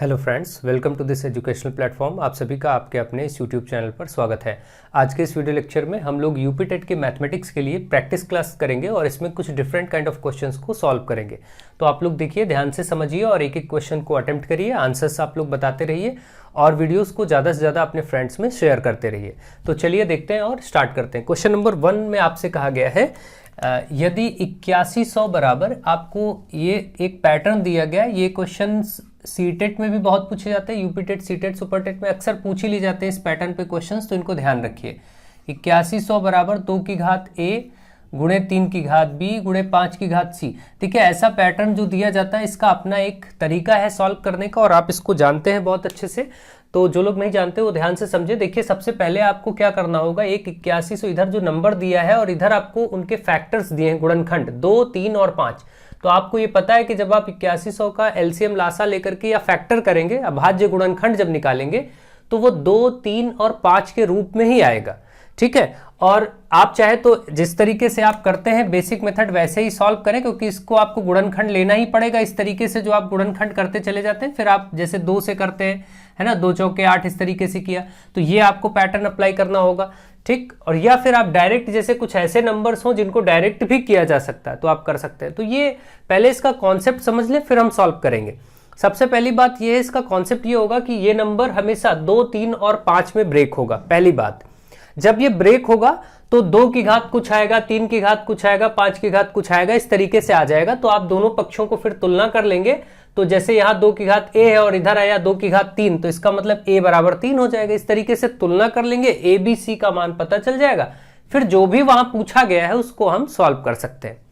Hello friends, welcome to this educational platform. आप सभी का आपके अपने इस यूट्यूब चैनल पर स्वागत है। आज के इस वीडियो लेक्चर में हम लोग यूपी टेट के मैथमेटिक्स के लिए प्रैक्टिस क्लास करेंगे और इसमें कुछ डिफरेंट काइंड ऑफ क्वेश्चंस को सॉल्व करेंगे। तो आप लोग देखिए, ध्यान से समझिए और एक एक क्वेश्चन को अटेम्प्ट करिए, आंसर्स आप लोग बताते रहिए और वीडियोस को ज़्यादा से ज़्यादा अपने फ्रेंड्स में शेयर करते रहिए। तो चलिए देखते हैं और स्टार्ट करते हैं। क्वेश्चन नंबर 1 में आपसे कहा गया है यदि 8100 बराबर, आपको ये एक पैटर्न दिया गया। ये क्वेश्चन सीटेट में भी बहुत पूछे जाते हैं, UP TET, CTET, super TET में अक्सर पूछ ही लिए जाते हैं इस पैटर्न पे क्वेश्चंस, तो इनको ध्यान रखिए। 8100 बराबर 2 की घात a गुणे 3 की घात b गुणे 5 की घात c। ठीक है, ऐसा पैटर्न जो दिया जाता है इसका अपना एक तरीका है सॉल्व करने का और आप इसको जानते हैं बहुत अच्छे से। तो जो लोग नहीं जानते वो ध्यान से समझे। देखिए, सबसे पहले आपको क्या करना होगा, एक 8100 इधर जो नंबर दिया है और इधर आपको उनके फैक्टर्स दिए हैं, गुणनखंड 2, 3 और 5। तो आपको ये पता है कि जब आप 8100 का एलसीएम लासा लेकर के या फैक्टर करेंगे, अभाज्य गुणनखंड जब निकालेंगे तो वो 2, 3 और 5 के रूप में ही आएगा। ठीक है, और आप चाहे तो जिस तरीके से आप करते हैं बेसिक मेथड वैसे ही सॉल्व करें, क्योंकि इसको आपको गुणनखंड लेना ही पड़ेगा। इस तरीके से जो आप गुणनखंड करते चले जाते हैं, फिर आप जैसे 2 से करते हैं, है ना, 2 चौके 8, इस तरीके से किया, तो ये आपको पैटर्न अप्लाई करना होगा। ठीक, और या फिर आप डायरेक्ट, जैसे कुछ ऐसे नंबर्स हों जिनको डायरेक्ट भी किया जा सकता है तो आप कर सकते हैं। तो ये पहले इसका कॉन्सेप्ट समझ लें, फिर हम सॉल्व करेंगे। सबसे पहली बात ये है, इसका कॉन्सेप्ट ये होगा कि ये नंबर हमेशा 2, 3 और 5 में ब्रेक होगा। पहली बात, जब ये ब्रेक होगा तो 2 की घात कुछ आएगा, 3 की घात कुछ आएगा, 5 की घात कुछ आएगा, इस तरीके से आ जाएगा। तो आप दोनों पक्षों को फिर तुलना कर लेंगे, तो जैसे यहाँ 2 की घात a है और इधर आया 2 की घात 3, तो इसका मतलब a बराबर 3 हो जाएगा। इस तरीके से तुलना कर लेंगे, a b c का मान पता चल जाएगा, फिर जो भी वहां पूछा गया है उसको हम सॉल्व कर सकते हैं।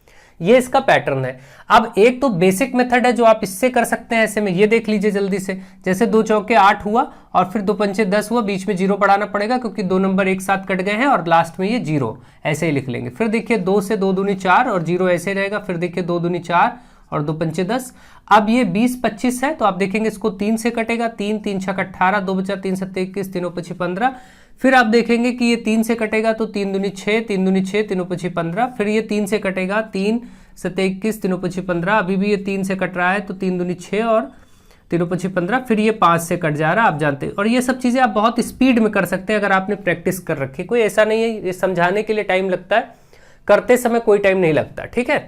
ये इसका पैटर्न है। अब एक तो बेसिक मेथड है जो आप इससे कर सकते हैं, ऐसे में ये देख लीजिए जल्दी से। जैसे 2 चौके 8 हुआ और फिर 2 पंचे 10 हुआ, बीच में 0 बढ़ाना पड़ेगा क्योंकि 2 नंबर एक साथ कट गए हैं और लास्ट में ये 0, ऐसे ही लिख लेंगे। फिर देखिए 2 से 2 दूनी 4 और 0 ऐसे रहेगा। फिर देखिए 2 दूनी 4 और 2 पंचे 10। अब ये 20, 25 है तो आप देखेंगे इसको 3 से कटेगा, 3, 3 छक 18, 2 बचा 3 7 21, 3 5 15। फिर आप देखेंगे कि ये 3 से कटेगा तो 3 दूनी 6, 3 दूनी 6, 3 5 15। फिर ये 3 से कटेगा, 3 7 21, 3 5 15। अभी भी ये 3 से कट रहा है तो 3 दूनी 6 और 3 5 15। फिर ये 5 से कट जा रहा है, आप जानते हैं। और ये सब चीज़ें आप बहुत स्पीड में कर सकते हैं अगर आपने प्रैक्टिस कर रखी। कोई ऐसा नहीं है, ये समझाने के लिए टाइम लगता है, करते समय कोई टाइम नहीं लगता। ठीक है,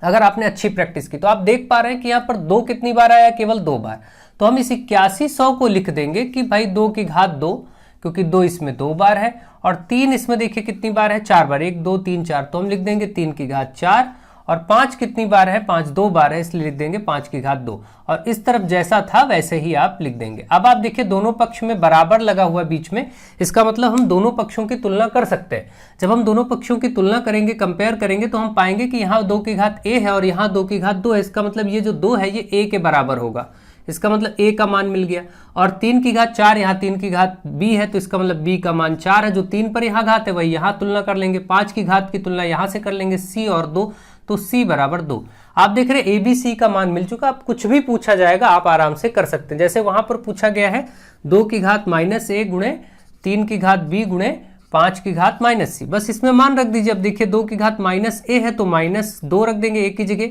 अगर आपने अच्छी प्रैक्टिस की। तो आप देख पा रहे हैं कि यहाँ पर 2 कितनी बार आया, केवल 2 बार। तो हम इस 8100 को लिख देंगे कि भाई 2 की घात 2, क्योंकि 2 इसमें 2 बार है, और 3 इसमें देखिए कितनी बार है, 4 बार, 1 2 3 4, तो हम लिख देंगे 3 की घात 4। और 5 कितनी बार है, 5 2 बार है, इसलिए लिख देंगे 5 की घात 2। और इस तरफ जैसा था वैसे ही आप लिख देंगे। अब आप देखिए दोनों पक्ष में बराबर लगा हुआ बीच में, इसका मतलब हम दोनों पक्षों की तुलना कर सकते हैं। जब हम दोनों पक्षों की तुलना करेंगे, कंपेयर करेंगे, तो हम पाएंगे कि यहाँ 2 की घात a है और यहाँ 2 की घात 2 है। इसका मतलब ये जो 2 है ये a के बराबर होगा, इसका मतलब a का मान मिल गया। और 3 की घात 4, यहाँ 3 की घात b है, तो इसका मतलब b का मान 4 है। जो 3 पर यहाँ घात है वही यहाँ तुलना कर लेंगे। 5 की घात की तुलना यहाँ से कर लेंगे, c और 2, तो c बराबर 2। आप देख रहे हैं a b c का मान मिल चुका। अब कुछ भी पूछा जाएगा आप आराम से कर सकते हैं। जैसे वहां पर पूछा गया है 2 की घात -a गुणे 3 की घात b गुणे 5 की घात -c, बस इसमें मान रख दीजिए। अब देखिए 2 की घात -a है तो -2 रख देंगे a की जगह,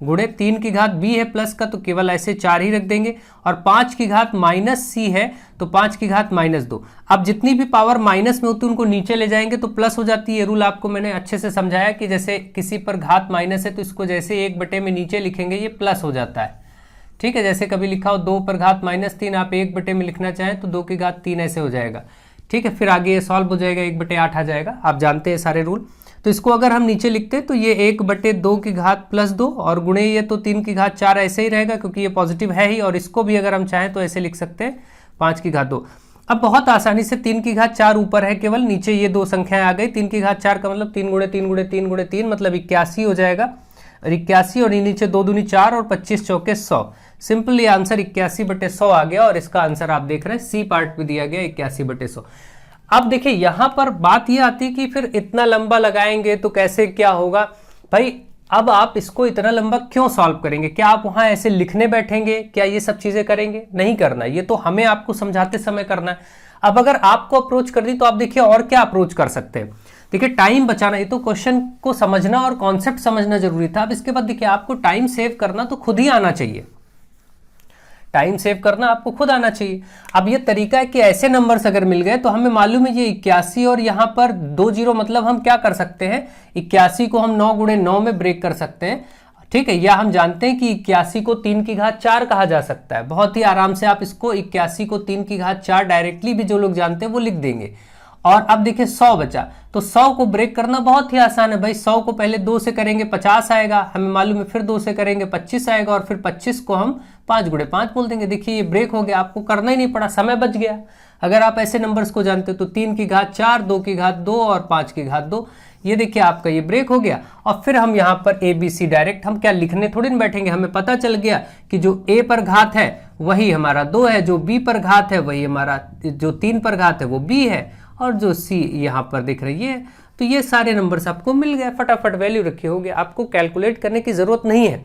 गुणे 3 की घात b है प्लस का, तो केवल ऐसे 4 ही रख देंगे। और 5 की घात -c है तो 5 की घात -2। अब जितनी भी पावर माइनस में होती है उनको नीचे ले जाएंगे तो प्लस हो जाती है। ये रूल आपको मैंने अच्छे से समझाया कि जैसे किसी पर घात माइनस है तो इसको जैसे 1/, में नीचे लिखेंगे ये प्लस हो जाता है। ठीक है, जैसे कभी लिखा हो 2 पर घात -3, आप 1/, में लिखना चाहें तो 2 की घात 3 ऐसे हो जाएगा। ठीक है, फिर आगे ये सॉल्व हो जाएगा, 1/8 आ जाएगा। आप जानते हैं सारे रूल। तो इसको अगर हम नीचे लिखते हैं तो ये 1/2 की घात +2 और गुणे ये तो 3 की घात 4 ऐसे ही रहेगा क्योंकि ये पॉजिटिव है ही। और इसको भी अगर हम चाहें तो ऐसे लिख सकते हैं 5 की घात 2। अब बहुत आसानी से 3 की घात 4 ऊपर है, केवल नीचे ये 2 संख्याएं आ गई। 3 की घात 4 का मतलब 3 गुणे 3 गुणे 3 गुणे 3 मतलब 81 हो जाएगा। और 81 और नीचे 2 दूनी 4 और 25 चौके 100। सिंपली आंसर 81/100 आ गया। और इसका आंसर आप देख रहे हैं सी पार्ट भी दिया गया 81/100। अब देखिए यहां पर बात यह आती कि फिर इतना लंबा लगाएंगे तो कैसे क्या होगा भाई। अब आप इसको इतना लंबा क्यों सॉल्व करेंगे? क्या आप वहां ऐसे लिखने बैठेंगे? क्या ये सब चीजें करेंगे? नहीं करना, ये तो हमें आपको समझाते समय करना है। अब अगर आपको अप्रोच कर दी तो आप देखिए और क्या अप्रोच कर सकते हैं। देखिए टाइम बचाना, ये तो क्वेश्चन को समझना और कॉन्सेप्ट समझना जरूरी था। अब इसके बाद देखिए आपको टाइम सेव करना तो खुद ही आना चाहिए। टाइम सेव करना आपको खुद आना चाहिए। अब ये तरीका है कि ऐसे नंबर्स अगर मिल गए तो हमें मालूम है ये 81 और यहाँ पर 2 जीरो, मतलब हम क्या कर सकते हैं 81 को हम 9 गुणे 9 में ब्रेक कर सकते हैं, ठीक है। या हम जानते हैं कि 81 को 3 की घात 4 कहा जा सकता है। बहुत ही आराम से आप इसको 81 को 3 की घात 4 डायरेक्टली भी जो लोग जानते हैं वो लिख देंगे। और अब देखिए 100 बचा, तो 100 को ब्रेक करना बहुत ही आसान है भाई। 100 को पहले 2 से करेंगे 50 आएगा, हमें मालूम है, फिर 2 से करेंगे 25 आएगा, और फिर 25 को हम 5 गुणे 5 बोल देंगे। देखिए ये ब्रेक हो गया, आपको करना ही नहीं पड़ा, समय बच गया। अगर आप ऐसे नंबर्स को जानते हो तो 3 की घात 4, 2 की घात 2 और 5 की घात 2, ये देखिए आपका ये ब्रेक हो गया। और फिर हम यहाँ पर ABC डायरेक्ट, हम क्या लिखने थोड़ी ना बैठेंगे, हमें पता चल गया कि जो A पर घात है वही हमारा 2 है, जो B पर घात है वही हमारा, जो 3 पर घात है वो B है, और जो C यहाँ पर दिख रही है। तो ये सारे नंबर्स आपको मिल गए, फटाफट वैल्यू रखी होगी, आपको कैलकुलेट करने की जरूरत नहीं है।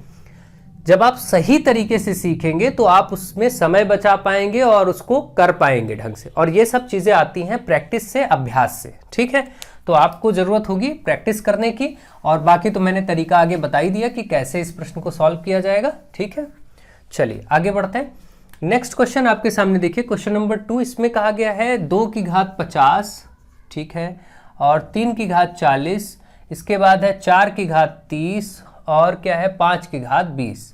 जब आप सही तरीके से सीखेंगे तो आप उसमें समय बचा पाएंगे और उसको कर पाएंगे ढंग से। और ये सब चीजें आती हैं प्रैक्टिस से, अभ्यास से, ठीक है। तो आपको जरूरत होगी प्रैक्टिस करने की, और बाकी तो मैंने तरीका आगे बता ही दिया कि कैसे इस प्रश्न को सॉल्व किया जाएगा, ठीक है। चलिए आगे बढ़ते हैं। नेक्स्ट क्वेश्चन आपके सामने देखिए, क्वेश्चन नंबर 2। इसमें कहा गया है 2 की घात 50, ठीक है, और 3 की घात 40, इसके बाद है 4 की घात 30, और क्या है 5 की घात 20।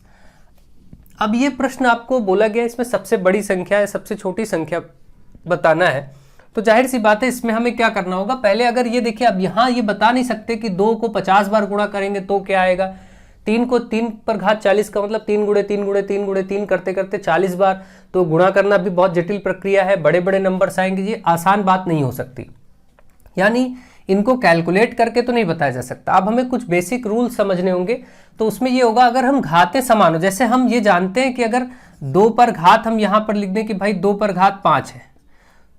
अब ये प्रश्न आपको बोला गया इसमें सबसे बड़ी संख्या है, सबसे छोटी संख्या बताना है। तो जाहिर सी बात है इसमें हमें क्या करना होगा, पहले अगर ये देखिए, अब यहाँ ये बता नहीं सकते कि 2 को 50 बार गुणा करेंगे तो क्या आएगा। 3 को 3 पर घात 40 का मतलब 3 गुणे 3 गुणे 3 गुणे 3 करते करते 40 बार, तो गुणा करना भी बहुत जटिल प्रक्रिया है, बड़े बड़े नंबर्स आएंगे, ये आसान बात नहीं हो सकती। यानी इनको कैलकुलेट करके तो नहीं बताया जा सकता। अब हमें कुछ बेसिक रूल समझने होंगे। तो उसमें ये होगा, अगर हम घातें समान हो, जैसे हम ये जानते हैं कि अगर 2 पर घात हम यहाँ पर लिख दें कि भाई 2 पर घात 5 है,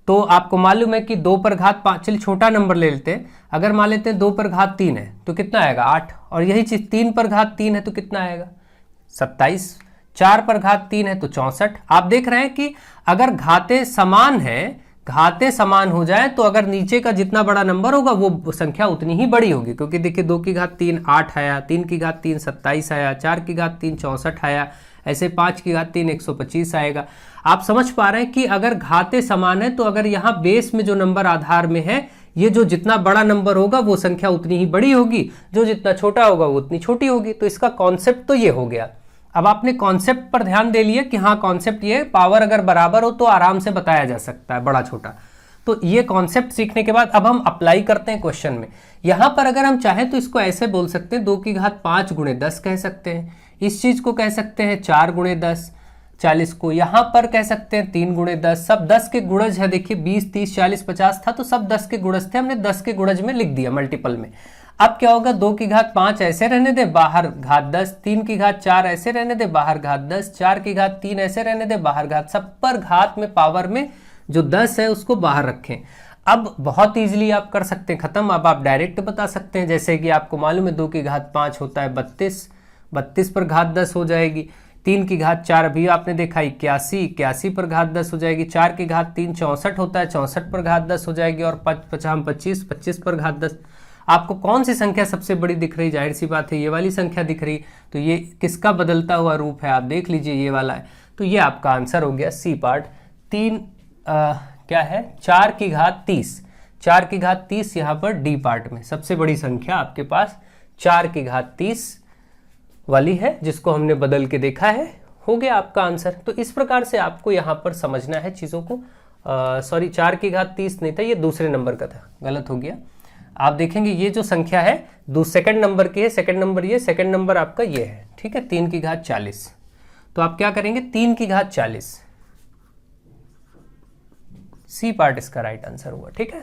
तो आपको मालूम है कि 2 पर घात 5, चलिए छोटा नंबर ले लेते हैं, अगर मान लेते हैं 2 पर घात 3 है तो कितना आएगा 8, और यही चीज 3 पर घात 3 है तो कितना आएगा 27, 4 पर घात 3 है तो 64। आप देख रहे हैं कि अगर घातें समान है, घातें समान हो जाए तो अगर नीचे का जितना बड़ा नंबर होगा वो संख्या उतनी ही बड़ी होगी। क्योंकि देखिए 2 की घात 3 8 आया, 3 की घात 3 27 आया, 4 की घात 3 64 आया, ऐसे 5 की घात 3 125 आएगा। आप समझ पा रहे हैं कि अगर घातें समान है तो अगर यहाँ बेस में जो नंबर आधार में है, ये जो जितना बड़ा नंबर होगा वो संख्या उतनी ही बड़ी होगी, जो जितना छोटा होगा वो उतनी छोटी होगी। तो इसका कॉन्सेप्ट तो ये हो गया। अब आपने कॉन्सेप्ट पर ध्यान दे लिया कि हाँ कॉन्सेप्ट ये, पावर अगर बराबर हो तो आराम से बताया जा सकता है बड़ा छोटा। तो ये कॉन्सेप्ट सीखने के बाद अब हम अप्लाई करते हैं क्वेश्चन में। यहां पर अगर हम चाहें तो इसको ऐसे बोल सकते हैं, 2 की घात 5 गुणे 10 कह सकते हैं, इस चीज को कह सकते हैं 4 गुणे 10, 40 को यहां पर कह सकते हैं 3 गुणे 10। सब 10 के गुणज है, देखिए 20 30 40 50 था तो सब 10 के गुणज थे, हमने 10 के गुणज में लिख दिया मल्टीपल में। अब क्या होगा, 2 की घात 5 ऐसे रहने दे, बाहर घात 10, 3 की घात 4 ऐसे रहने दे, बाहर घात 10, 4 की घात 3 ऐसे रहने दे, बाहर घात, सब पर घात में पावर में जो 10 है उसको बाहर रखें। अब बहुत इजीली आप कर सकते हैं खत्म। अब आप डायरेक्ट बता सकते हैं, जैसे कि आपको मालूम है 2 की घात 5 होता है 32, 32 पर घात 10 हो जाएगी। 3 की घात 4 अभी आपने देखा 81, 81 पर घात 10 हो जाएगी। 4 की घात 3 64 होता है, 64 पर घात 10 हो जाएगी। और 25, 25 पर घात 10। आपको कौन सी संख्या सबसे बड़ी दिख रही, जाहिर सी बात है ये वाली संख्या दिख रही। तो ये किसका बदलता हुआ रूप है, आप देख लीजिए ये वाला है। तो ये आपका आंसर हो गया सी पार्ट। 3 क्या है 4 की घात 30, 4 की घात 30 यहाँ पर डी पार्ट में सबसे बड़ी संख्या आपके पास 4 की घात 30 वाली है, जिसको हमने बदल के देखा है। हो गया आपका आंसर। तो इस प्रकार से आपको यहाँ पर समझना है चीज़ों को। सॉरी 4 की घात 30 नहीं था, ये दूसरे नंबर का था, गलत हो गया। आप देखेंगे ये जो संख्या है सेकंड नंबर की है, सेकंड नंबर ये, सेकंड नंबर आपका ये है, ठीक है 3 की घात 40। तो आप क्या करेंगे 3 की घात 40, सी पार्ट इसका राइट आंसर हुआ, ठीक है।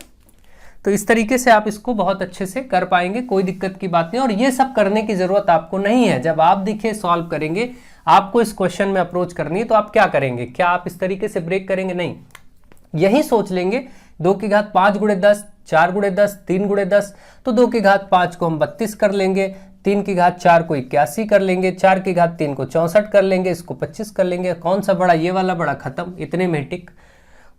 तो इस तरीके से आप इसको बहुत अच्छे से कर पाएंगे, कोई दिक्कत की बात नहीं। और ये सब करने की जरूरत आपको नहीं है। जब आप देखिए सॉल्व करेंगे, आपको इस क्वेश्चन में अप्रोच करनी है, तो आप क्या करेंगे, क्या आप इस तरीके से ब्रेक करेंगे, नहीं, यही सोच लेंगे 2 की घात 5 गुणे 10, 4 गुणे 10, 3 गुणे 10। तो 2 की घात 5 को हम 32 कर लेंगे, 3 की घात 4 को 81 कर लेंगे, 4 की घात 3 को 64 कर लेंगे, इसको 25 कर लेंगे। कौन सा बड़ा, ये वाला बड़ा, खत्म, इतने में टिक।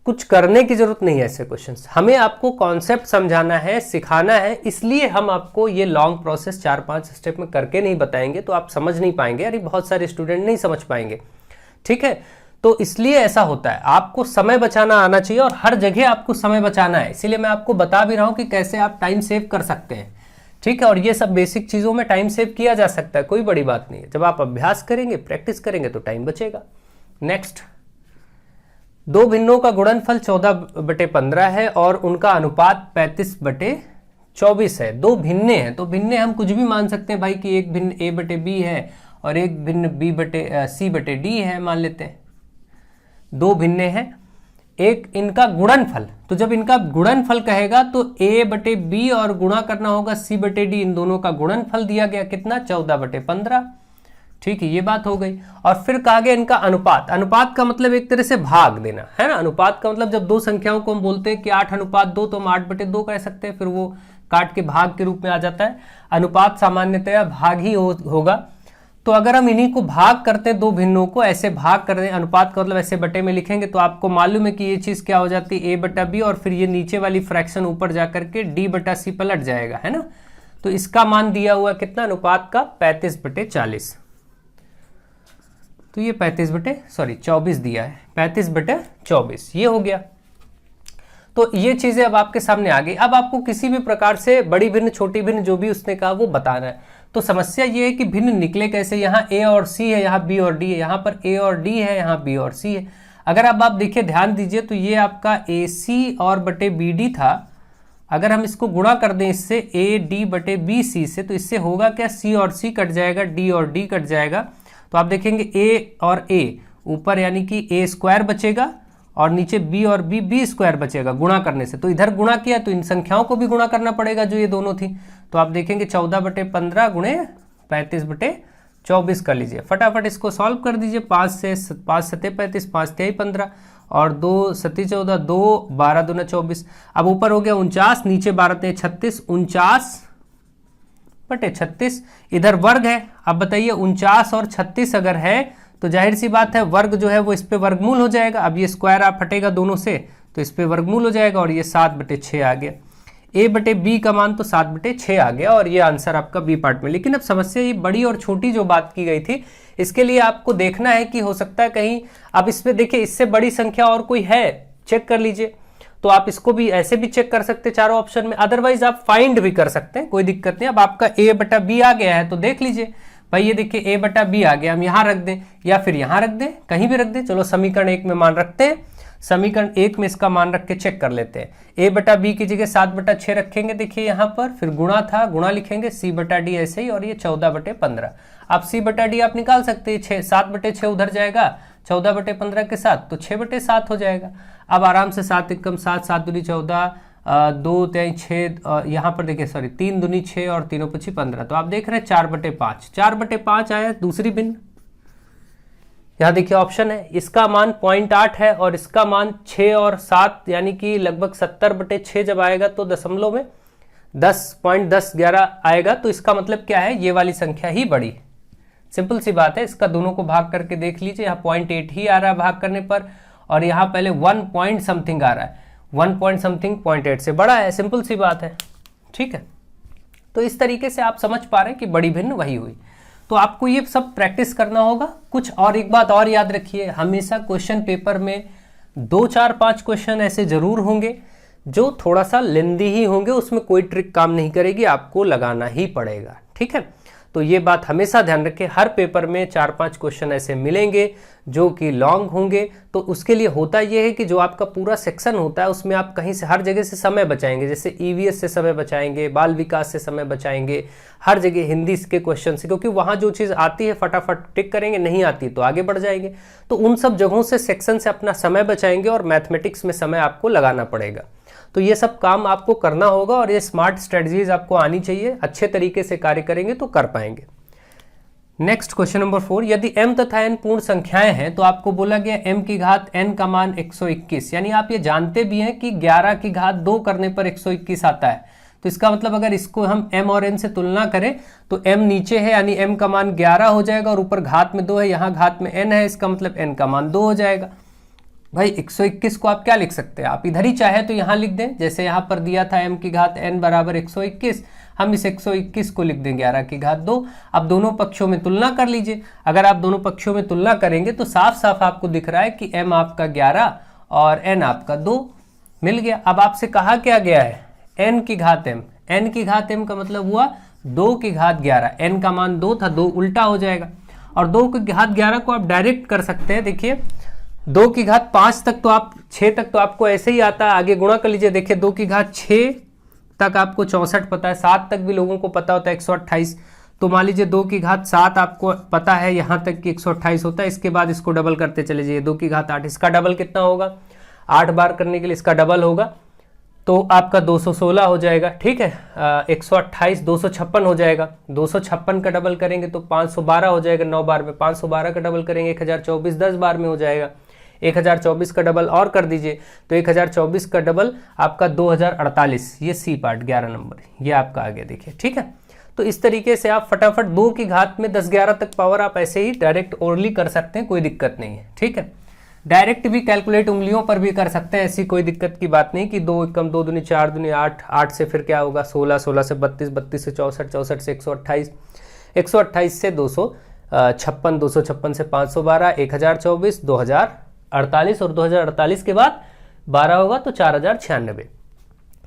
कुछ करने की जरूरत नहीं है ऐसे क्वेश्चंस। हमें आपको कॉन्सेप्ट समझाना है, सिखाना है, इसलिए हम आपको ये लॉन्ग प्रोसेस 4-5 स्टेप में करके नहीं बताएंगे, तो आप समझ नहीं पाएंगे। अरे बहुत सारे स्टूडेंट नहीं समझ पाएंगे, ठीक है। तो इसलिए ऐसा होता है, आपको समय बचाना आना चाहिए और हर जगह आपको समय बचाना है। इसीलिए मैं आपको बता भी रहा हूं कि कैसे आप टाइम सेव कर सकते हैं, ठीक है। और ये सब बेसिक चीज़ों में टाइम सेव किया जा सकता है, कोई बड़ी बात नहीं है। जब आप अभ्यास करेंगे, प्रैक्टिस करेंगे तो टाइम बचेगा। नेक्स्ट, दो भिन्नों का गुणनफल 14/15 है और उनका अनुपात 35/24 है। दो भिन्ने हैं, तो भिन्ने हम कुछ भी मान सकते हैं भाई कि एक भिन्न A/B है और एक भिन्न C/D है, मान लेते हैं। दो भिन्ने हैं, एक इनका गुणनफल, तो जब इनका गुणनफल कहेगा तो A/B और गुणा करना होगा C/D, इन दोनों का गुणनफल दिया गया कितना, 14/15, ठीक है, ये बात हो गई। और फिर कहा गया इनका अनुपात। अनुपात का मतलब एक तरह से भाग देना है ना। अनुपात का मतलब जब दो संख्याओं को हम बोलते हैं कि 8:2, तो हम 8/2 कह सकते हैं, फिर वो काट के भाग के रूप में आ जाता है। अनुपात सामान्यतया भाग ही होगा। तो अगर हम इन्हीं को भाग करते हैं, दो भिन्नों को ऐसे भाग कर दें, अनुपात का मतलब ऐसे बटे में लिखेंगे, तो आपको मालूम है कि ये चीज क्या हो जाती है, A/B, और फिर ये नीचे वाली फ्रैक्शन ऊपर जाकर के D/C पलट जाएगा, है ना। तो इसका मान दिया हुआ कितना, अनुपात का 35/40। तो ये 24 दिया है, 35/24 ये हो गया। तो ये चीजें अब आपके सामने आ गई। अब आपको किसी भी प्रकार से बड़ी भिन्न, छोटी भिन्न, जो भी उसने कहा वो बताना है। तो समस्या ये है कि भिन्न निकले कैसे। यहाँ A और C है, यहाँ B और D है, यहाँ पर A और D है, यहाँ B और C है। अगर अब आप देखिए, ध्यान दीजिए, तो ये आपका AC और बटे BD था। अगर हम इसको गुणा कर दें इससे AD/BC से, तो इससे होगा क्या, C और C कट जाएगा, D और D कट जाएगा। तो आप देखेंगे A और A ऊपर यानी कि A² बचेगा और नीचे B और B² बचेगा गुणा करने से। तो इधर गुणा किया तो इन संख्याओं को भी गुणा करना पड़ेगा जो ये दोनों थी। तो आप देखेंगे 14/15 गुणे 35/24 कर लीजिए। फटाफट इसको सॉल्व कर दीजिए। 5 से 5 7 35, 5 3 15 और 2 7 14, 2 12 दूना 24। अब ऊपर हो गया 49, नीचे 12 3 36, 49/36। इधर वर्ग है। अब बताइए 49 और 36 अगर है तो जाहिर सी बात है वर्ग जो है वो इस पे वर्गमूल हो जाएगा। अब ये स्क्वायर आप हटेगा दोनों से तो इस पे वर्गमूल हो जाएगा और ये 7/6 आ गया। A/B का मान तो 7/6 आ गया और ये आंसर आपका बी पार्ट में। लेकिन अब समस्या ये बड़ी और छोटी जो बात की गई थी, इसके लिए आपको देखना है कि हो सकता है कहीं, अब इसमें देखिए इससे बड़ी संख्या और कोई है, चेक कर लीजिए। तो आप इसको भी ऐसे भी चेक कर सकते हैं चारों ऑप्शन में, अदरवाइज आप फाइंड भी कर सकते हैं, कोई दिक्कत नहीं। अब आपका A/B आ गया है तो देख लीजिए भाई, ये देखिए A/B आ गया, हम यहां रख दें या फिर यहां रख दें, कहीं भी रख दें। चलो समीकरण 1 में मान रखते हैं, समीकरण 1 में इसका मान रख के चेक कर लेते हैं। A/B की जगह 7/6 रखेंगे, देखिए यहां पर, फिर गुणा था, गुणा लिखेंगे, C/D ऐसे ही, और ये 14/15। अब C/D आप निकाल सकते हैं, 7/6 उधर जाएगा 14/15 के साथ, तो 6/7 हो जाएगा। अब आराम से 7 एकम 7, 7 दूनी 14, 2 3 6, यहाँ पर देखिए सॉरी 3 दूनी 6 और 3 5 15। तो आप देख रहे हैं 4/5, 4/5 आया दूसरी भिन्न। यहाँ देखिए ऑप्शन है, इसका मान 0.8 है और इसका मान 6 और 7 यानी कि लगभग 70/6 जब आएगा तो दशमलव में 10.1011 आएगा। तो इसका मतलब क्या है, ये वाली संख्या ही बड़ी। सिंपल सी बात है, इसका दोनों को भाग करके देख लीजिए। यहाँ 0.8 ही आ रहा है भाग करने पर, और यहाँ पहले 1 पॉइंट समथिंग आ रहा है, 1 पॉइंट समथिंग 0.8 से बड़ा है। सिंपल सी बात है, ठीक है। तो इस तरीके से आप समझ पा रहे हैं कि बड़ी भिन्न वही हुई। तो आपको ये सब प्रैक्टिस करना होगा। कुछ और एक बात और याद रखिए, हमेशा क्वेश्चन पेपर में 2 4 5 क्वेश्चन ऐसे जरूर होंगे जो थोड़ा सा लेंदी ही होंगे, उसमें कोई ट्रिक काम नहीं करेगी, आपको लगाना ही पड़ेगा, ठीक है। तो ये बात हमेशा ध्यान रखें, हर पेपर में 4 5 क्वेश्चन ऐसे मिलेंगे जो कि लॉन्ग होंगे। तो उसके लिए होता यह है कि जो आपका पूरा सेक्शन होता है उसमें आप कहीं से, हर जगह से समय बचाएंगे। जैसे EVS से समय बचाएंगे, बाल विकास से समय बचाएंगे, हर जगह हिंदी के क्वेश्चन से, क्योंकि वहाँ जो चीज़ आती है फटाफट टिक करेंगे, नहीं आती तो आगे बढ़ जाएंगे। तो उन सब जगहों से, सेक्शन से अपना समय बचाएंगे और मैथमेटिक्स में समय आपको लगाना पड़ेगा। तो ये सब काम आपको करना होगा और ये स्मार्ट स्ट्रेटजीज आपको आनी चाहिए। अच्छे तरीके से कार्य करेंगे तो कर पाएंगे। नेक्स्ट क्वेश्चन नंबर 4, यदि m तथा n पूर्ण संख्याएं हैं तो आपको बोला गया m की घात n का मान 121, यानी आप ये जानते भी हैं कि 11 की घात 2 करने पर 121 आता है। तो इसका मतलब अगर इसको हम m और n से तुलना करें तो m नीचे है यानी m का मान 11 हो जाएगा और ऊपर घात में 2 है, यहाँ घात में n है, इसका मतलब n का मान 2 हो जाएगा। भाई 121 को आप क्या लिख सकते हैं, आप इधर ही चाहे तो यहाँ लिख दें, जैसे यहाँ पर दिया था m की घात n बराबर 121, हम इस 121 को लिख दें 11 की घात 2। अब दोनों पक्षों में तुलना कर लीजिए। अगर आप दोनों पक्षों में तुलना करेंगे तो साफ साफ आपको दिख रहा है कि m आपका 11 और n आपका 2 मिल गया। अब आपसे कहा क्या गया है n की घात m, n की घात m का मतलब हुआ 2 की घात 11, n का मान 2 था, 2 उल्टा हो जाएगा और 2 की घात 11 को आप डायरेक्ट कर सकते हैं। देखिए 2 की घात 5 तक तो आप 6 तक तो आपको ऐसे ही आता है, आगे गुणा कर लीजिए। देखिए 2 की घात 6 तक आपको 64 पता है, 7 तक भी लोगों को पता होता है 128। तो मान लीजिए 2 की घात 7 आपको पता है यहाँ तक कि 128 होता है। इसके बाद इसको डबल करते चले जाइए, 2 की घात 8, इसका डबल कितना होगा, 8 बार करने के लिए इसका डबल होगा तो आपका 216 हो जाएगा। ठीक है, 128 256 हो जाएगा, 256 का डबल करेंगे तो 512 हो जाएगा 9 बार में, 512 का डबल करेंगे 1024 10 बार में हो जाएगा। 1024 का डबल और कर दीजिए तो 1024 का डबल आपका 2048, ये सी पार्ट 11 नंबर ये आपका आ गया। देखिए ठीक है, तो इस तरीके से आप फटाफट 2 की घात में 10 11 तक पावर आप ऐसे ही डायरेक्ट ओरली कर सकते हैं, कोई दिक्कत नहीं है। ठीक है, डायरेक्ट भी कैलकुलेट उंगलियों पर भी कर सकते हैं, ऐसी कोई दिक्कत की बात नहीं कि 2 एकम 2 दूनी 4 दूनी 8, 8 से फिर क्या होगा 16, 16 से 32, 32 से 64, 64 से 128, 128 से 256, 256 से 512, 1024, 2048 और 2048 के बाद 12 होगा तो 4096।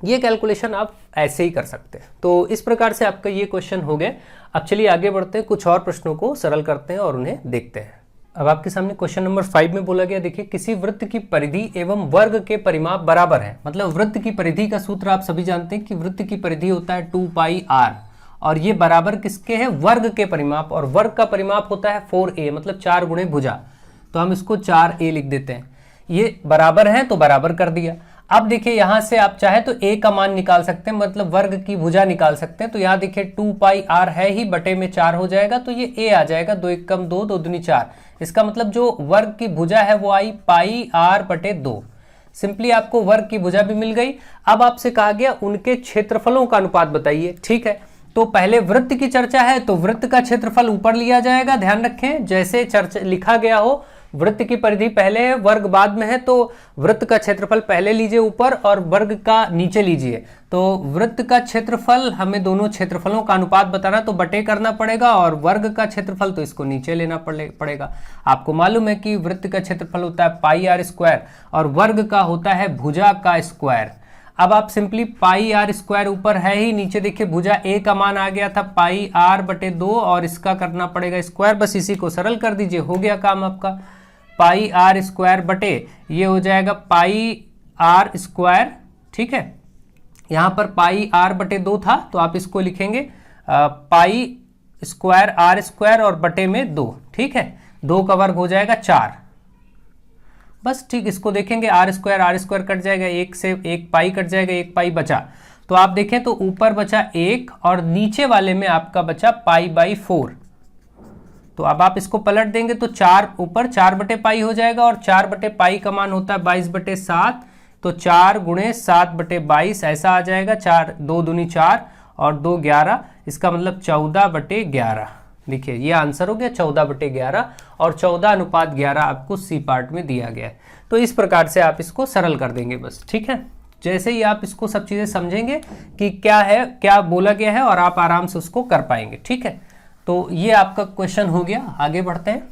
ये कैलकुलेशन आप ऐसे ही कर सकते हैं। तो इस प्रकार से आपका ये क्वेश्चन हो गए। अब चलिए आगे बढ़ते हैं, कुछ और प्रश्नों को सरल करते हैं और उन्हें देखते हैं। अब आपके सामने क्वेश्चन नंबर 5 में बोला गया, देखिए किसी वृत्त की परिधि एवं वर्ग के परिमाप बराबर है। मतलब वृत्त की परिधि का सूत्र आप सभी जानते हैं कि वृत्त की परिधि होता है 2πr और ये बराबर किसके है, वर्ग के परिमाप, और वर्ग का परिमाप होता है 4a, मतलब 4 गुणे भुजा, तो हम इसको 4a लिख देते हैं। ये बराबर है तो बराबर कर दिया। अब देखिए यहां से आप चाहे तो a का मान निकाल सकते हैं, मतलब वर्ग की भुजा निकाल सकते हैं। तो यहाँ देखिए 2πr है ही, बटे में 4 हो जाएगा तो ये a आ जाएगा, 2 एकम 2, 2 दूनी 4। इसका मतलब जो वर्ग की भुजा है वो आई πr/2। सिंपली आपको वर्ग की भुजा भी मिल गई। अब आपसे कहा गया उनके क्षेत्रफलों का अनुपात बताइए। ठीक है, तो पहले वृत्त की चर्चा है तो वृत्त का क्षेत्रफल ऊपर लिया जाएगा। ध्यान रखें जैसे चर्चा लिखा गया हो, वृत्त की परिधि पहले है वर्ग बाद में है, तो वृत्त का क्षेत्रफल पहले लीजिए ऊपर और वर्ग का नीचे लीजिए। तो वृत्त का क्षेत्रफल हमें दोनों क्षेत्रफलों का अनुपात बताना, तो बटे करना पड़ेगा, और वर्ग का क्षेत्रफल तो इसको नीचे लेना पड़ेगा। आपको मालूम है कि वृत्त का क्षेत्रफल होता है πr² और वर्ग का होता है भुजा का स्क्वायर। अब आप सिंपली πr² ऊपर है ही, नीचे देखिए भुजा a का मान आ गया था πr/2 और इसका करना पड़ेगा स्क्वायर। बस इसी को सरल कर दीजिए, हो गया काम आपका। πr² बटे ये हो जाएगा πr²। ठीक है, यहाँ पर πr/2 था तो आप इसको लिखेंगे π²r² और बटे में 2। ठीक है, 2 का वर्ग हो जाएगा 4। बस ठीक, इसको देखेंगे r² कट जाएगा, 1 से 1 पाई कट जाएगा, 1 पाई बचा। तो आप देखें तो ऊपर बचा 1 और नीचे वाले में आपका बचा π/4। तो अब आप इसको पलट देंगे तो 4 ऊपर 4/π हो जाएगा और 4/π का मान होता है 22/7, तो 4 गुणे 7/22 ऐसा आ जाएगा। 4 2 दूनी 4 और 2 11, इसका मतलब 14/11। देखिए ये आंसर हो गया 14/11 और 14:11 आपको सी पार्ट में दिया गया है। तो इस प्रकार से आप इसको सरल कर देंगे बस। ठीक है, जैसे ही आप इसको सब चीज़ें समझेंगे कि क्या है, क्या बोला गया है, और आप आराम से उसको कर पाएंगे। ठीक है, तो ये आपका क्वेश्चन हो गया। आगे बढ़ते हैं।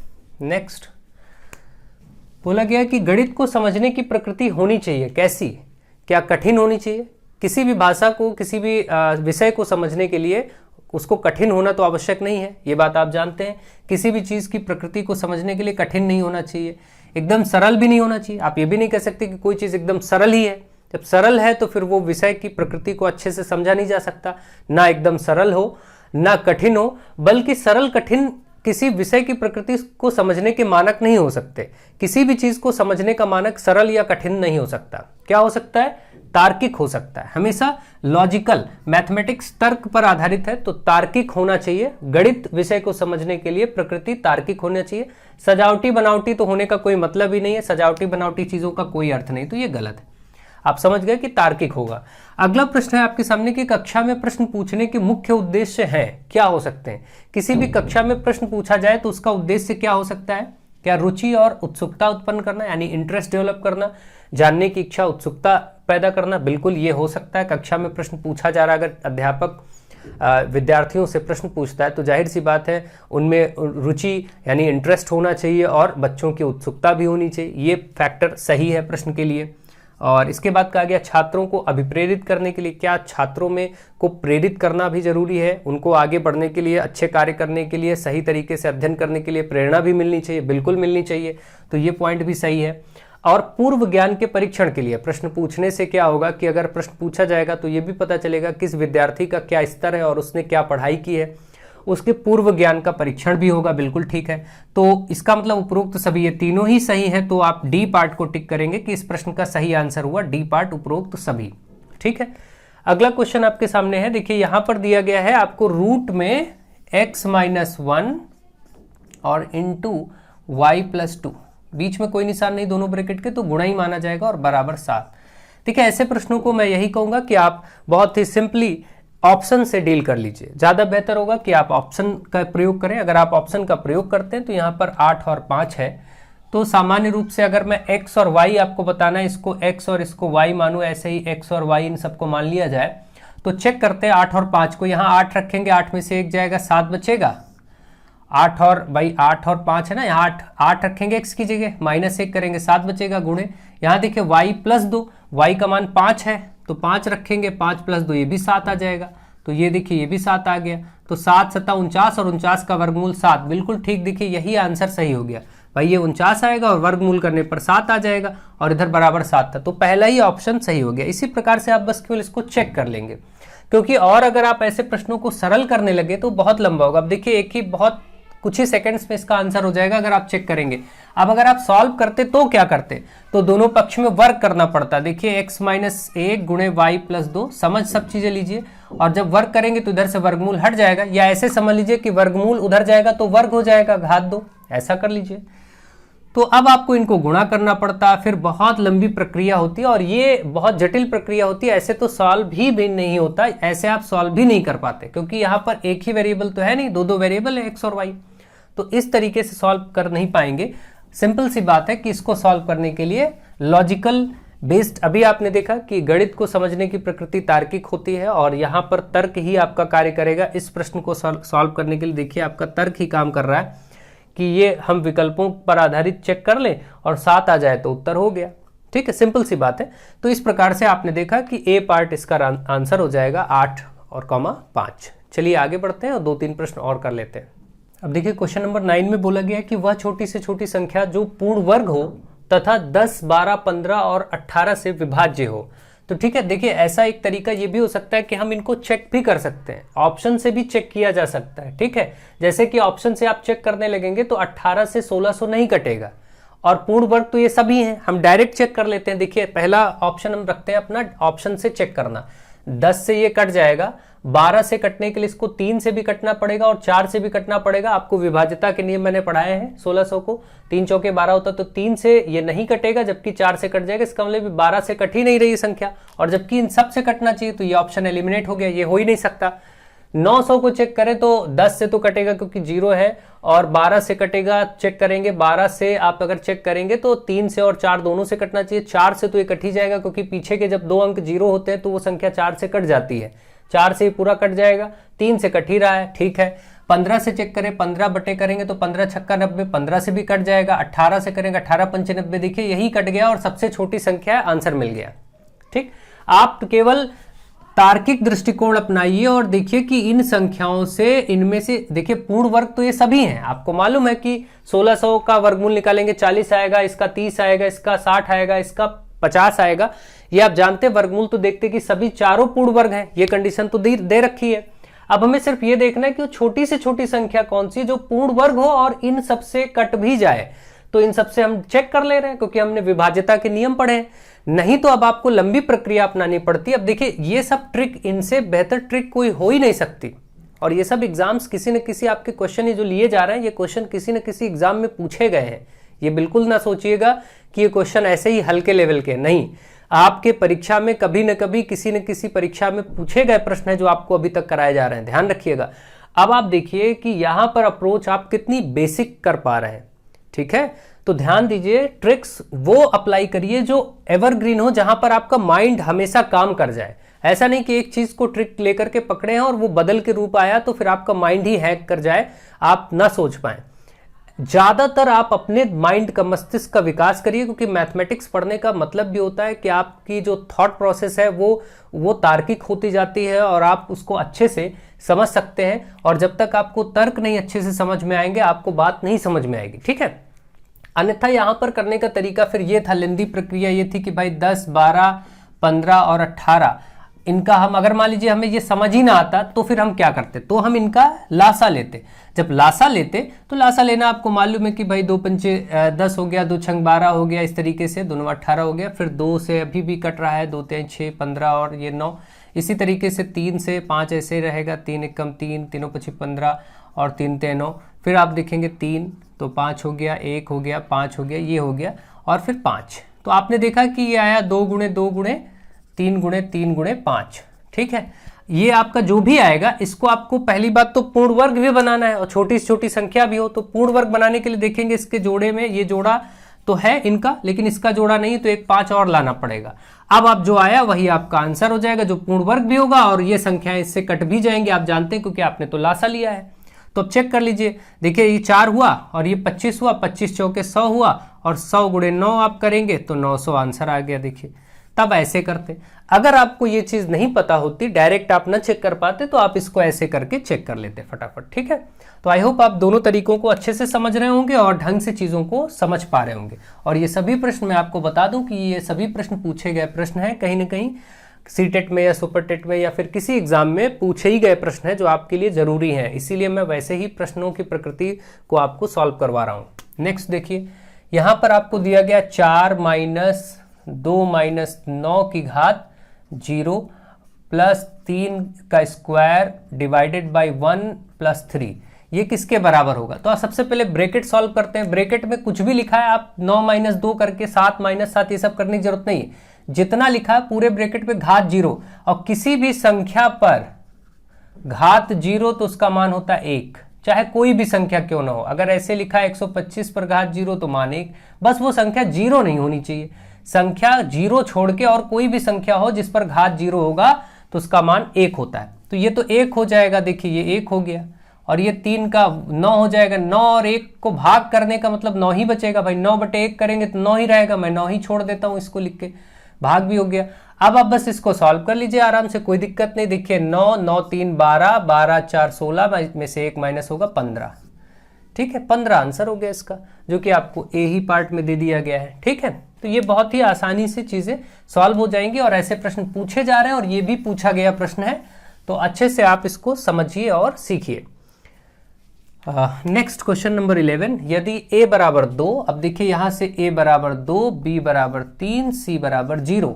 नेक्स्ट बोला गया कि गणित को समझने की प्रकृति होनी चाहिए कैसी, क्या कठिन होनी चाहिए। किसी भी भाषा को, किसी भी विषय को समझने के लिए उसको कठिन होना तो आवश्यक नहीं है, ये बात आप जानते हैं। किसी भी चीज़ की प्रकृति को समझने के लिए कठिन नहीं होना चाहिए, एकदम सरल भी नहीं होना चाहिए। आप ये भी नहीं कह सकते कि कोई चीज़ एकदम सरल ही है। जब सरल है तो फिर वो विषय की प्रकृति को अच्छे से समझा नहीं जा सकता। ना एकदम सरल हो ना कठिन हो, बल्कि सरल कठिन किसी विषय की प्रकृति को समझने के मानक नहीं हो सकते। किसी भी चीज को समझने का मानक सरल या कठिन नहीं हो सकता। क्या हो सकता है? तार्किक हो सकता है। हमेशा लॉजिकल, मैथमेटिक्स तर्क पर आधारित है, तो तार्किक होना चाहिए। गणित विषय को समझने के लिए प्रकृति तार्किक होना चाहिए। सजावटी बनावटी तो होने का कोई मतलब ही नहीं है, सजावटी बनावटी चीजों का कोई अर्थ नहीं, तो ये गलत है। आप समझ गए कि तार्किक होगा। अगला प्रश्न है आपके सामने कि कक्षा में प्रश्न पूछने के मुख्य उद्देश्य हैं, क्या हो सकते हैं। किसी भी कक्षा में प्रश्न पूछा जाए तो उसका उद्देश्य क्या हो सकता है? क्या रुचि और उत्सुकता उत्पन्न करना, यानी इंटरेस्ट डेवलप करना, जानने की इच्छा, उत्सुकता पैदा करना, बिल्कुल ये हो सकता है। कक्षा में प्रश्न पूछा जा रहा है, अगर अध्यापक विद्यार्थियों से प्रश्न पूछता है तो जाहिर सी बात है उनमें रुचि यानी इंटरेस्ट होना चाहिए और बच्चों की उत्सुकता भी होनी चाहिए। ये फैक्टर सही है प्रश्न के लिए। और इसके बाद कहा गया छात्रों को अभिप्रेरित करने के लिए, क्या छात्रों में को प्रेरित करना भी जरूरी है, उनको आगे बढ़ने के लिए, अच्छे कार्य करने के लिए, सही तरीके से अध्ययन करने के लिए प्रेरणा भी मिलनी चाहिए, बिल्कुल मिलनी चाहिए। तो ये पॉइंट भी सही है। और पूर्व ज्ञान के परीक्षण के लिए प्रश्न पूछने से क्या होगा कि अगर प्रश्न पूछा जाएगा तो ये भी पता चलेगा किस विद्यार्थी का क्या स्तर है और उसने क्या पढ़ाई की है, उसके पूर्व ज्ञान का परीक्षण भी होगा, बिल्कुल ठीक है। तो इसका मतलब उपरोक्त सभी, ये तीनों ही सही है, तो आप डी पार्ट को टिक करेंगे कि इस प्रश्न का सही आंसर हुआ डी पार्ट, उपरोक्त सभी। ठीक है। अगला क्वेश्चन आपके सामने है, देखिए यहां पर दिया गया है आपको रूट में x-1 और इंटू y+2, बीच में कोई निशान नहीं दोनों ब्रैकेट के, तो गुणा ही माना जाएगा और बराबर 7। देखिए ऐसे प्रश्नों को मैं यही कहूंगा कि आप बहुत ही सिंपली ऑप्शन से डील कर लीजिए, ज्यादा बेहतर होगा कि आप ऑप्शन का प्रयोग करें। अगर आप ऑप्शन का प्रयोग करते हैं तो यहाँ पर 8 और 5 है, तो सामान्य रूप से अगर मैं x और y आपको बताना है, इसको x और इसको y मानूं, ऐसे ही x और y इन सबको मान लिया जाए, तो चेक करते हैं 8 और 5 को। यहाँ 8 रखेंगे, 8 में से 1 जाएगा, 7 बचेगा। 8 और 5 है ना, यहाँ 8 रखेंगे x की जगह, -1 करेंगे, 7 बचेगा, गुणे यहाँ देखिए y+2, y का मान 5 है तो 5 रखेंगे, 5+2 ये भी 7 आ जाएगा, तो ये देखिए ये भी 7 आ गया। तो 7 7 49 और 49 का वर्गमूल 7, बिल्कुल ठीक। देखिए यही आंसर सही हो गया भाई, ये 49 आएगा और वर्गमूल करने पर 7 आ जाएगा और इधर बराबर 7 था, तो पहला ही ऑप्शन सही हो गया। इसी प्रकार से आप बस केवल इसको चेक कर लेंगे, क्योंकि और अगर आप ऐसे प्रश्नों को सरल करने लगे तो बहुत लंबा होगा। अब देखिए एक ही बहुत कुछ ही सेकंड्स में इसका आंसर हो जाएगा अगर आप चेक करेंगे। अब अगर आप सॉल्व करते तो क्या करते, तो दोनों पक्ष में वर्ग करना पड़ता। देखिए x-1 गुणे y+2, समझ सब चीजें लीजिए, और जब वर्ग करेंगे तो इधर से वर्गमूल हट जाएगा, या ऐसे समझ लीजिए कि वर्गमूल उधर जाएगा तो वर्ग हो जाएगा, घात 2, ऐसा कर लीजिए। तो अब आपको इनको गुणा करना पड़ता, फिर बहुत लंबी प्रक्रिया होती है और ये बहुत जटिल प्रक्रिया होती है। ऐसे तो सॉल्व भी नहीं होता, ऐसे आप सॉल्व भी नहीं कर पाते, क्योंकि यहाँ पर एक ही वेरिएबल तो है नहीं, दो वेरिएबल है x और y, तो इस तरीके से सॉल्व कर नहीं पाएंगे। सिंपल सी बात है कि इसको सॉल्व करने के लिए लॉजिकल बेस्ड, अभी आपने देखा कि गणित को समझने की प्रकृति तार्किक होती है और यहाँ पर तर्क ही आपका कार्य करेगा। इस प्रश्न को सॉल्व करने के लिए देखिए आपका तर्क ही काम कर रहा है कि ये हम विकल्पों पर आधारित चेक कर लें और 7 आ जाए तो उत्तर हो गया। ठीक है, सिंपल सी बात है। तो इस प्रकार से आपने देखा कि ए पार्ट इसका आंसर हो जाएगा 8 और 5। चलिए आगे बढ़ते हैं और 2-3 प्रश्न और कर लेते हैं। अब देखिए क्वेश्चन नंबर 9 में बोला गया है कि वह छोटी से छोटी संख्या जो पूर्ण वर्ग हो तथा 10, 12, 15 और 18 से विभाज्य हो। तो ठीक है, देखिए ऐसा एक तरीका ये भी हो सकता है कि हम इनको चेक भी कर सकते हैं, ऑप्शन से भी चेक किया जा सकता है। ठीक है, जैसे कि ऑप्शन से आप चेक करने लगेंगे तो 18 से 1600 नहीं कटेगा, और पूर्ण वर्ग तो ये सभी हैं, हम डायरेक्ट चेक कर लेते हैं। देखिए पहला ऑप्शन हम रखते हैं अपना ऑप्शन से चेक करना, 10 से ये कट जाएगा, 12 से कटने के लिए इसको 3 से भी कटना पड़ेगा और 4 से भी कटना पड़ेगा। आपको विभाज्यता के नियम मैंने पढ़ाए हैं, 1600 को 3 चौके 12 होता, तो 3 से ये नहीं कटेगा जबकि 4 से कट जाएगा। इसका मतलब 12 से कट ही नहीं रही संख्या, और जबकि इन सब से कटना चाहिए, तो ये ऑप्शन एलिमिनेट हो गया, ये हो ही नहीं सकता। 900 को चेक करें तो 10 से तो कटेगा क्योंकि 0 है, और 12 से कटेगा, चेक करेंगे 12 से आप अगर चेक करेंगे तो 3 से और 4 दोनों से कटना चाहिए। 4 से तो ये कट ही जाएगा क्योंकि पीछे के जब 2 अंक 0 होते हैं तो वो संख्या 4 से कट जाती है, 4 से ही पूरा कट जाएगा, 3 से कट ही रहा है। ठीक है, 15 से चेक करें, 15 बटे करेंगे तो 15 छक्का 90, 15 से भी कट जाएगा। 18 से करेंगे, 18 पंचे 90, देखिए यही कट गया और सबसे छोटी संख्या है, आंसर मिल गया। ठीक, आप केवल तार्किक दृष्टिकोण अपनाइए और देखिए कि इन संख्याओं से, इनमें से देखिए पूर्ण वर्ग तो ये सभी हैं। आपको मालूम है कि 1600 का वर्गमूल निकालेंगे 40 आएगा, इसका 30 आएगा, इसका 60 आएगा, इसका 50 आएगा। ये आप जानते हैं, वर्गमूल तो देखते कि सभी चारों पूर्ण वर्ग हैं, ये कंडीशन तो दे रखी है। अब हमें सिर्फ ये देखना है कि वो छोटी से छोटी संख्या कौन सी जो पूर्ण वर्ग हो और इन सबसे कट भी जाए। तो इन सबसे हम चेक कर ले रहे हैं क्योंकि हमने विभाज्यता के नियम पढ़े हैं, नहीं तो अब आपको लंबी प्रक्रिया अपनानी पड़ती है। अब देखिए ये सब ट्रिक, इनसे बेहतर ट्रिक कोई हो ही नहीं सकती, और ये सब एग्जाम्स किसी न किसी आपके क्वेश्चन ये जो लिए जा रहे हैं, ये क्वेश्चन किसी न किसी एग्जाम में पूछे गए हैं। ये बिल्कुल ना सोचिएगा कि ये क्वेश्चन ऐसे ही हल्के लेवल के, नहीं, आपके परीक्षा में कभी न कभी किसी न किसी परीक्षा में पूछे गए प्रश्न है जो आपको अभी तक कराए जा रहे हैं, ध्यान रखिएगा। अब आप देखिए कि यहां पर अप्रोच आप कितनी बेसिक कर पा रहे हैं। ठीक है, तो ध्यान दीजिए, ट्रिक्स वो अप्लाई करिए जो एवरग्रीन हो, जहां पर आपका माइंड हमेशा काम कर जाए। ऐसा नहीं कि एक चीज को ट्रिक लेकर के पकड़े हैं और वो बदल के रूप आया तो फिर आपका माइंड ही हैक कर जाए, आप ना सोच पाए। ज्यादातर आप अपने माइंड का, मस्तिष्क का विकास करिए, क्योंकि मैथमेटिक्स पढ़ने का मतलब भी होता है कि आपकी जो थॉट प्रोसेस है वो तार्किक होती जाती है और आप उसको अच्छे से समझ सकते हैं। और जब तक आपको तर्क नहीं अच्छे से समझ में आएंगे आपको बात नहीं समझ में आएगी, ठीक है। अन्यथा यहां पर करने का तरीका फिर ये था, लेंदी प्रक्रिया ये थी कि भाई 10, 12, 15 और 18 इनका हम, अगर मान लीजिए हमें ये समझ ही ना आता तो फिर हम क्या करते, तो हम इनका लासा लेते। जब लासा लेते तो लासा लेना आपको मालूम है कि भाई 2 पंचे 10 हो गया, 2 छंग 12 हो गया, इस तरीके से 2 9 18 हो गया। फिर 2 से अभी भी कट रहा है, 2 3 6 15 और ये 9। इसी तरीके से 3 से 5 ऐसे रहेगा, 3 1 कम 3, 3 5 15 और 3 3 9। फिर आप देखेंगे 3 तो 5 हो गया, 1 हो गया, 5 हो गया, ये हो गया और फिर 5। तो आपने देखा कि ये आया 2 गुणे 2 गुणे 3 गुणे 3 गुणे 5, ठीक है। ये आपका जो भी आएगा इसको आपको पहली बात तो पूर्ण वर्ग भी बनाना है और छोटी से छोटी संख्या भी हो तो पूर्ण वर्ग बनाने के लिए देखेंगे इसके जोड़े में, ये जोड़ा तो है इनका लेकिन इसका जोड़ा नहीं, तो एक 5 और लाना पड़ेगा। अब आप जो आया वही आपका आंसर हो जाएगा, जो पूर्ण वर्ग भी होगा और ये संख्याएं इससे कट भी जाएंगे, आप जानते हैं क्योंकि आपने तो लासा लिया है। तो अब चेक कर लीजिए, देखिए ये 4 हुआ और ये 25 हुआ, 25 चौके 100 हुआ और 100 गुणे 9 आप करेंगे तो 900 आंसर आ गया। देखिए तब ऐसे करते। अगर आपको ये चीज नहीं पता होती, डायरेक्ट आप ना चेक कर पाते, तो आप इसको ऐसे करके चेक कर लेते फटाफट, ठीक है। तो आई होप आप दोनों तरीकों को अच्छे से समझ रहे होंगे और ढंग से चीजों को समझ पा रहे होंगे। और ये सभी प्रश्न मैं आपको बता दूं कि ये सभी प्रश्न पूछे गए प्रश्न हैं, कहीं ना कहीं सीटेट में या सुपर टेट में या फिर किसी एग्जाम में पूछे ही गए प्रश्न है जो आपके लिए जरूरी हैं, इसीलिए मैं वैसे ही प्रश्नों की प्रकृति को आपको सॉल्व करवा रहा हूं। नेक्स्ट देखिए, यहां पर आपको दिया गया 4 माइनस 2 माइनस 9 की घात 0 प्लस 3 का स्क्वायर डिवाइडेड बाई 1 प्लस 3, ये किसके बराबर होगा। तो आप सबसे पहले ब्रैकेट सॉल्व करते हैं। ब्रैकेट में कुछ भी लिखा है आप 9 माइनस 2 करके 7 माइनस 7 ये सब करने की जरूरत नहीं है, जितना लिखा है पूरे ब्रैकेट पे घात 0 और किसी भी संख्या पर घात 0 तो उसका मान होता है 1, चाहे कोई भी संख्या क्यों ना हो। अगर ऐसे लिखा है 125 पर घात 0 तो मान 1, बस वो संख्या 0 नहीं होनी चाहिए। संख्या 0 छोड़ के और कोई भी संख्या हो जिस पर घात 0 होगा तो उसका मान 1 होता है। तो ये तो 1 हो जाएगा, देखिए ये 1 हो गया और ये 3 का 9 हो जाएगा। 9 और 1 को भाग करने का मतलब 9 ही बचेगा भाई, 9 बटे 1 करेंगे तो 9 ही रहेगा, मैं 9 ही छोड़ देता हूं इसको लिख के, भाग भी हो गया। अब आप बस इसको सॉल्व कर लीजिए आराम से, कोई दिक्कत नहीं। देखिए 9 9 3 12 12 4 16 में से 1 माइनस होगा 15, ठीक है। 15 आंसर हो गया इसका, जो कि आपको ए ही पार्ट में दे दिया गया है, ठीक है। तो ये बहुत ही आसानी से चीजें सॉल्व हो जाएंगी और ऐसे प्रश्न पूछे जा रहे हैं और ये भी पूछा गया प्रश्न है, तो अच्छे से आप इसको समझिए और सीखिए। नेक्स्ट क्वेश्चन नंबर 11, यदि a बराबर 2, अब देखिए यहां से a बराबर 2, b बराबर 3, c बराबर 0,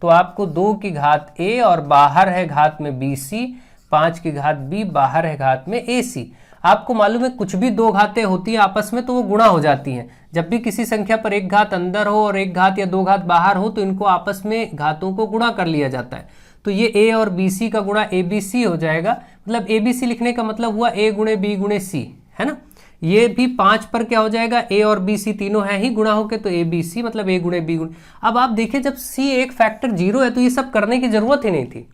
तो आपको 2 की घात a और बाहर है घात में bc, 5 की घात b बाहर है घात में ac। आपको मालूम है कुछ भी 2 घातें होती हैं आपस में तो वो गुणा हो जाती हैं। जब भी किसी संख्या पर एक घात अंदर हो और एक घात या 2 घात बाहर हो तो इनको आपस में घातों को गुणा कर लिया जाता है। तो ये a और bc का गुणा abc हो जाएगा, मतलब abc लिखने का मतलब हुआ a गुणे b गुणे c, है ना। ये भी 5 पर क्या हो जाएगा, a और b c तीनों है ही गुणा होके, तो abc मतलब a गुणे b गुणे। अब आप देखिए जब c एक फैक्टर 0 है तो ये सब करने की जरूरत ही नहीं थी।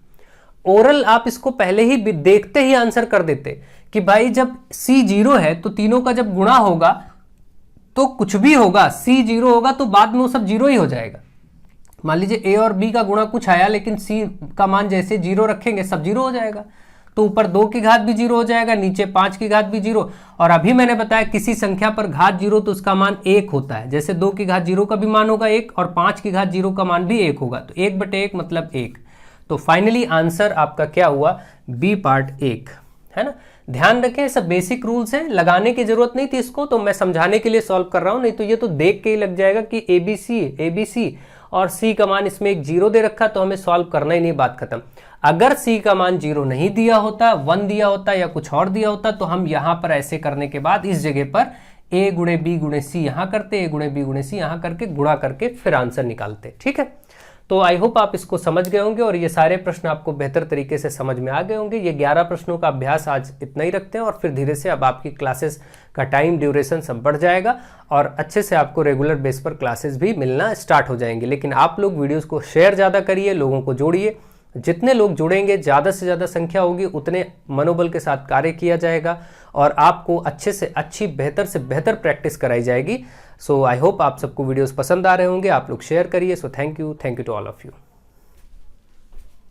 ओरल आप इसको पहले ही देखते ही आंसर कर देते कि भाई जब c 0 है तो तीनों का जब गुणा होगा तो कुछ भी होगा, c 0 होगा तो बाद में वो सब 0 ही हो जाएगा। मान लीजिए a और b का गुणा कुछ आया लेकिन c का मान जैसे 0 रखेंगे सब 0 हो जाएगा, तो ऊपर 2 की घात भी 0 हो जाएगा, नीचे 5 की घात भी 0। और अभी मैंने बताया किसी संख्या पर घात 0 तो उसका मान 1 होता है, जैसे 2 की घात 0 का भी मान होगा 1 और 5 की घात 0 का मान भी 1 होगा, तो 1 बटे 1 मतलब 1। तो फाइनली आंसर आपका क्या हुआ, बी पार्ट 1, है ना। ध्यान रखें सब बेसिक रूल्स हैं, लगाने की जरूरत नहीं थी इसको, तो मैं समझाने के लिए सॉल्व कर रहा हूं, नहीं तो ये तो देख के ही लग जाएगा कि ABC और C का मान इसमें एक 0 दे रखा तो हमें सॉल्व करना ही नहीं, बात खत्म। अगर C का मान 0 नहीं दिया होता, 1 दिया होता या कुछ और दिया होता तो हम यहां पर ऐसे करने के बाद इस जगह पर a गुणे b गुणे c यहां करते, a गुणे b गुणे c यहां करके गुणा करके फिर आंसर निकालते, ठीक है। तो आई होप आप इसको समझ गए होंगे और ये सारे प्रश्न आपको बेहतर तरीके से समझ में आ गए होंगे। ये 11 प्रश्नों का अभ्यास आज इतना ही रखते हैं और फिर धीरे से अब आपकी क्लासेस का टाइम ड्यूरेशन सब बढ़ जाएगा और अच्छे से आपको रेगुलर बेस पर क्लासेस भी मिलना स्टार्ट हो जाएंगे। लेकिन आप लोग वीडियोस को शेयर ज़्यादा करिए, लोगों को जोड़िए जितने लोग जुड़ेंगे, ज़्यादा से ज़्यादा संख्या होगी, उतने मनोबल के साथ कार्य किया जाएगा और आपको अच्छे से अच्छी, बेहतर से बेहतर प्रैक्टिस कराई जाएगी। सो आई होप आप सबको वीडियोस पसंद आ रहे होंगे, आप लोग शेयर करिए। So thank you to all of you.